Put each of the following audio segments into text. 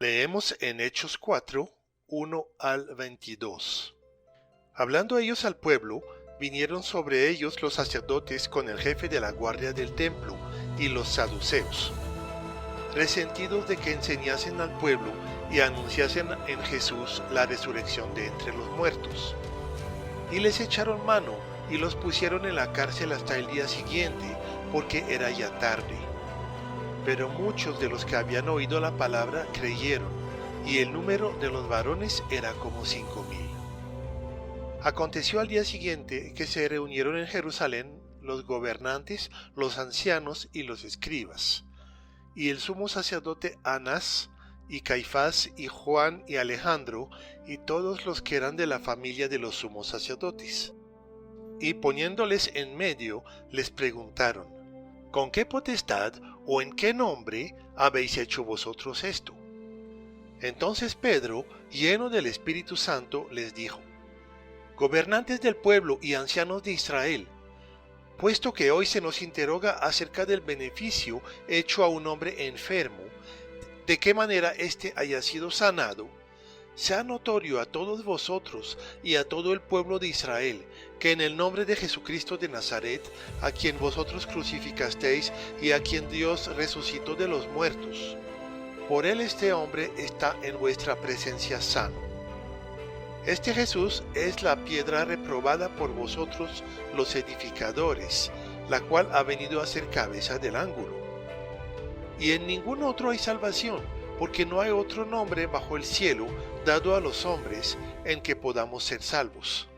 Leemos en Hechos 4, 1 al 22. Hablando ellos al pueblo, vinieron sobre ellos los sacerdotes con el jefe de la guardia del templo y los saduceos, resentidos de que enseñasen al pueblo y anunciasen en Jesús la resurrección de entre los muertos. Y les echaron mano y los pusieron en la cárcel hasta el día siguiente, porque era ya tarde. Pero muchos de los que habían oído la palabra creyeron, y el número de los varones era como 5,000. Aconteció al día siguiente que se reunieron en Jerusalén los gobernantes, los ancianos y los escribas, y el sumo sacerdote Anás, y Caifás, y Juan, y Alejandro, y todos los que eran de la familia de los sumos sacerdotes. Y poniéndoles en medio, les preguntaron: ¿con qué potestad o en qué nombre habéis hecho vosotros esto? Entonces Pedro, lleno del Espíritu Santo, les dijo: gobernantes del pueblo y ancianos de Israel, puesto que hoy se nos interroga acerca del beneficio hecho a un hombre enfermo, de qué manera éste haya sido sanado, sea notorio a todos vosotros y a todo el pueblo de Israel, que en el nombre de Jesucristo de Nazaret, a quien vosotros crucificasteis y a quien Dios resucitó de los muertos, por él este hombre está en vuestra presencia sano. Este Jesús es la piedra reprobada por vosotros los edificadores, la cual ha venido a ser cabeza del ángulo. Y en ningún otro hay salvación, porque no hay otro nombre bajo el cielo dado a los hombres en que podamos ser salvos.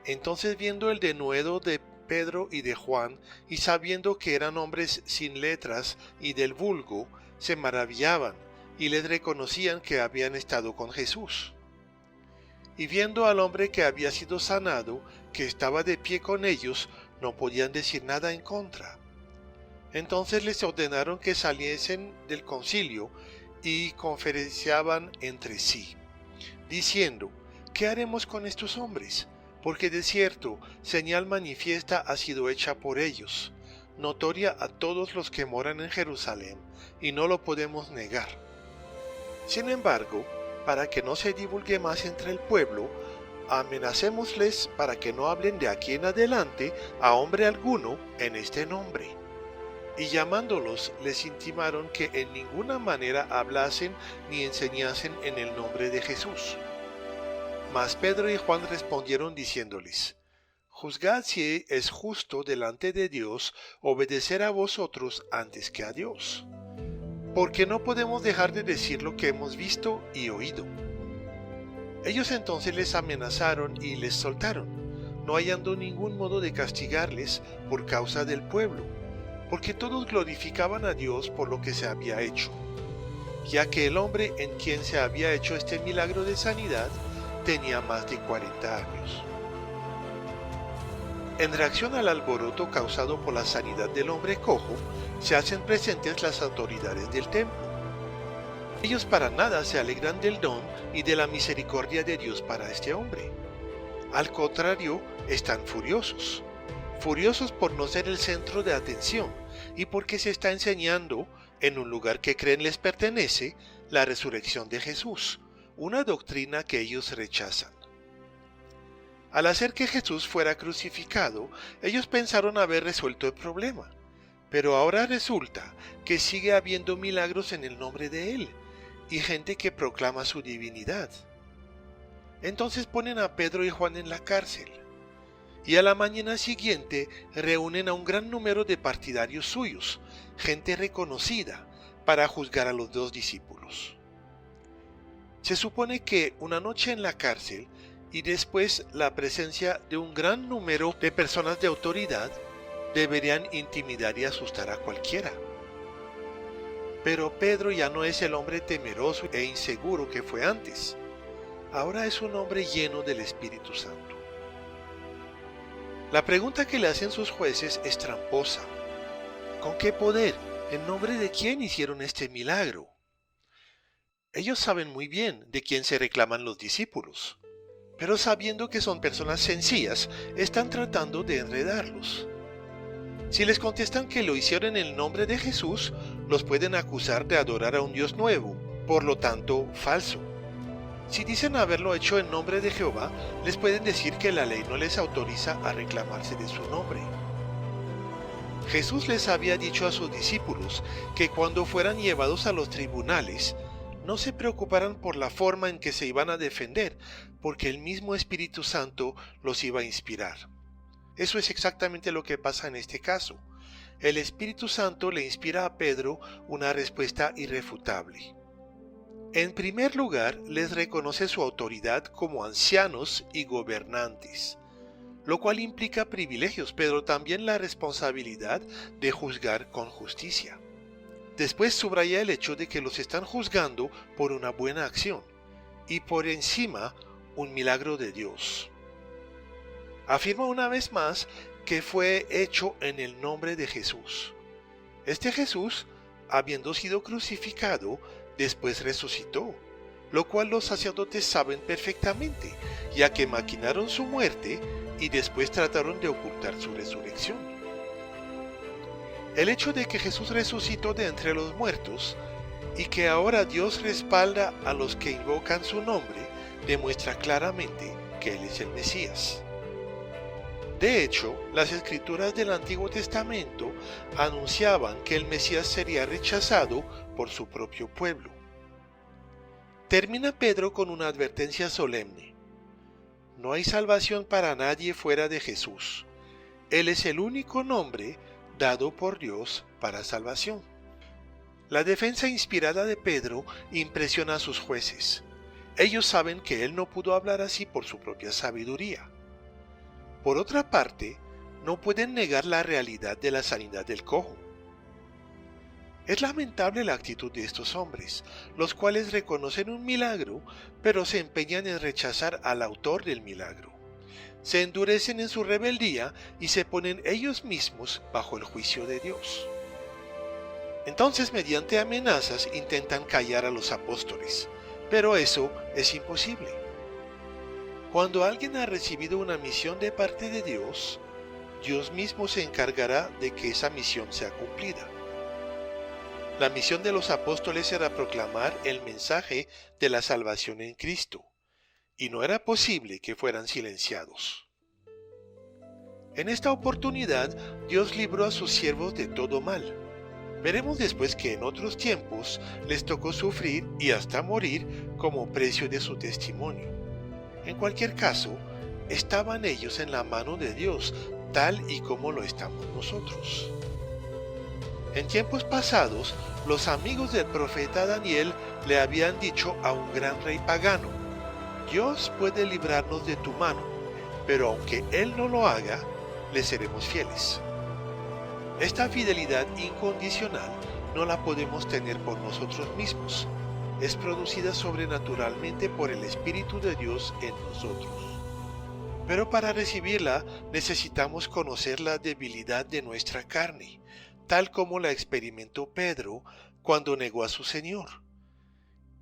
Entonces, viendo el denuedo de Pedro y de Juan, y sabiendo que eran hombres sin letras y del vulgo, se maravillaban y les reconocían que habían estado con Jesús. Y viendo al hombre que había sido sanado, que estaba de pie con ellos, no podían decir nada en contra. Entonces les ordenaron que saliesen del concilio y conferenciaban entre sí, diciendo: ¿qué haremos con estos hombres? Porque de cierto, señal manifiesta ha sido hecha por ellos, notoria a todos los que moran en Jerusalén, y no lo podemos negar. Sin embargo, para que no se divulgue más entre el pueblo, amenacémosles para que no hablen de aquí en adelante a hombre alguno en este nombre. Y llamándolos, les intimaron que en ninguna manera hablasen ni enseñasen en el nombre de Jesús. Mas Pedro y Juan respondieron diciéndoles: juzgad si es justo delante de Dios obedecer a vosotros antes que a Dios, porque no podemos dejar de decir lo que hemos visto y oído. Ellos entonces les amenazaron y les soltaron, no hallando ningún modo de castigarles por causa del pueblo, porque todos glorificaban a Dios por lo que se había hecho, ya que el hombre en quien se había hecho este milagro de sanidad tenía más de 40 años. En reacción al alboroto causado por la sanidad del hombre cojo, se hacen presentes las autoridades del templo. Ellos para nada se alegran del don y de la misericordia de Dios para este hombre. Al contrario, están furiosos por no ser el centro de atención y porque se está enseñando, en un lugar que creen les pertenece, la resurrección de Jesús, una doctrina que ellos rechazan. Al hacer que Jesús fuera crucificado, ellos pensaron haber resuelto el problema, pero ahora resulta que sigue habiendo milagros en el nombre de Él y gente que proclama su divinidad. Entonces ponen a Pedro y Juan en la cárcel, y a la mañana siguiente reúnen a un gran número de partidarios suyos, gente reconocida, para juzgar a los 2 discípulos. Se supone que una noche en la cárcel y después la presencia de un gran número de personas de autoridad deberían intimidar y asustar a cualquiera. Pero Pedro ya no es el hombre temeroso e inseguro que fue antes. Ahora es un hombre lleno del Espíritu Santo. La pregunta que le hacen sus jueces es tramposa. ¿Con qué poder? ¿En nombre de quién hicieron este milagro? Ellos saben muy bien de quién se reclaman los discípulos, pero sabiendo que son personas sencillas, están tratando de enredarlos. Si les contestan que lo hicieron en el nombre de Jesús, los pueden acusar de adorar a un Dios nuevo, por lo tanto falso. Si dicen haberlo hecho en nombre de Jehová, les pueden decir que la ley no les autoriza a reclamarse de su nombre. Jesús les había dicho a sus discípulos que cuando fueran llevados a los tribunales, no se preocuparan por la forma en que se iban a defender, porque el mismo Espíritu Santo los iba a inspirar. Eso es exactamente lo que pasa en este caso. El Espíritu Santo le inspira a Pedro una respuesta irrefutable. En primer lugar, les reconoce su autoridad como ancianos y gobernantes, lo cual implica privilegios, pero también la responsabilidad de juzgar con justicia. Después subraya el hecho de que los están juzgando por una buena acción y por encima un milagro de Dios. Afirma una vez más que fue hecho en el nombre de Jesús. Este Jesús, habiendo sido crucificado, después resucitó, lo cual los sacerdotes saben perfectamente, ya que maquinaron su muerte y después trataron de ocultar su resurrección. El hecho de que Jesús resucitó de entre los muertos y que ahora Dios respalda a los que invocan su nombre demuestra claramente que Él es el Mesías. De hecho, las escrituras del Antiguo Testamento anunciaban que el Mesías sería rechazado por su propio pueblo. Termina Pedro con una advertencia solemne. No hay salvación para nadie fuera de Jesús. Él es el único nombre dado por Dios para salvación. La defensa inspirada de Pedro impresiona a sus jueces. Ellos saben que él no pudo hablar así por su propia sabiduría. Por otra parte, no pueden negar la realidad de la sanidad del cojo. Es lamentable la actitud de estos hombres, los cuales reconocen un milagro, pero se empeñan en rechazar al autor del milagro. Se endurecen en su rebeldía y se ponen ellos mismos bajo el juicio de Dios. Entonces, mediante amenazas, intentan callar a los apóstoles, pero eso es imposible. Cuando alguien ha recibido una misión de parte de Dios, Dios mismo se encargará de que esa misión sea cumplida. La misión de los apóstoles era proclamar el mensaje de la salvación en Cristo, y no era posible que fueran silenciados. En esta oportunidad, Dios libró a sus siervos de todo mal. Veremos después que en otros tiempos les tocó sufrir y hasta morir como precio de su testimonio. En cualquier caso, estaban ellos en la mano de Dios, tal y como lo estamos nosotros. En tiempos pasados, los amigos del profeta Daniel le habían dicho a un gran rey pagano: Dios puede librarnos de tu mano, pero aunque Él no lo haga, le seremos fieles. Esta fidelidad incondicional no la podemos tener por nosotros mismos. Es producida sobrenaturalmente por el Espíritu de Dios en nosotros. Pero para recibirla necesitamos conocer la debilidad de nuestra carne, tal como la experimentó Pedro cuando negó a su Señor,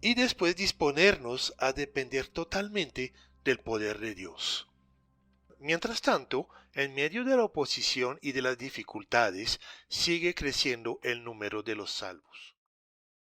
y después disponernos a depender totalmente del poder de Dios. Mientras tanto, en medio de la oposición y de las dificultades, sigue creciendo el número de los salvos.